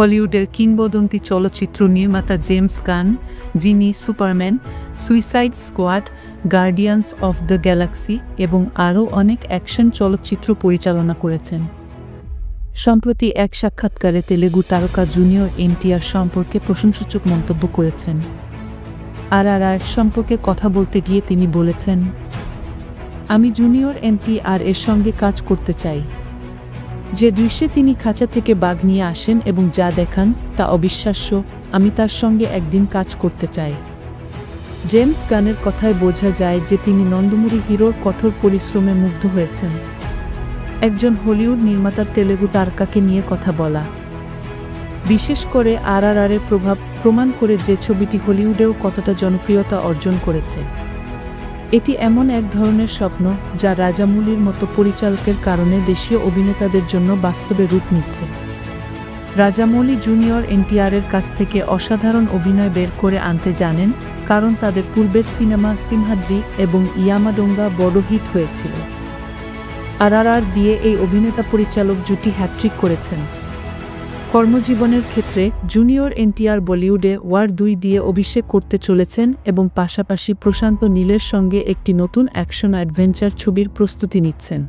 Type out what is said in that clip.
হলিউডের কিংবদন্তি চলচ্চিত্র নির্মাতা জেমস গান, যিনি Superman, suicide squad, guardians of the Galaxy এবং আরও অনেক অ্যাকশন চলচ্চিত্র পরিচালনা করেছেন। সম্প্রতি এক সাক্ষাৎকারে তেলেগু তারকা জুনিয়র এনটিআর সম্পর্কে প্রশংসাসূচক মন্তব্য করেছেন। RRR সম্পর্কে কথা বলতে গিয়ে তিনি বলেছেন, "আমি জুনিয়র এনটিআর এর সঙ্গে কাজ করতে চাই। যে দৃশ্যে তিনি খাঁচা থেকে বাঘ নিয়ে আসেন এবং যা দেখান তা অবিশ্বাস্য। আমি তার সঙ্গে একদিন কাজ করতে চাই।" জেমস গানের কথায় বোঝা যায় যে তিনি নন্দমুরি হিরোর কঠোর পরিশ্রমে মুগ্ধ হয়েছেন। একজন হলিউড নির্মাতার তেলেগু তারকাকে নিয়ে কথা বলা, বিশেষ করে RRR এর প্রভাব প্রমাণ করে যে ছবিটি হলিউডেও কতটা জনপ্রিয়তা অর্জন করেছে। এটি এমন এক ধরনের স্বপ্ন যা রাজামৌলির মতো পরিচালকের কারণে দেশীয় অভিনেতাদের জন্য বাস্তবে রূপ নিচ্ছে। রাজামৌলি জুনিয়র এনটিআরের কাছ থেকে অসাধারণ অভিনয় বের করে আনতে জানেন, কারণ তাদের পূর্বের সিনেমা সিমহাদ্রি এবং ইয়ামাডোঙ্গা বড় হিট হয়েছিল। RRR দিয়ে এই অভিনেতা পরিচালক জুটি হ্যাট্রিক করেছেন। কর্মজীবনের ক্ষেত্রে জুনিয়র এনটিআর বলিউডে ওয়ার 2 দিয়ে অভিষেক করতে চলেছেন এবং পাশাপাশি প্রশান্ত নীলের সঙ্গে একটি নতুন অ্যাকশন অ্যাডভেঞ্চার ছবির প্রস্তুতি নিচ্ছেন।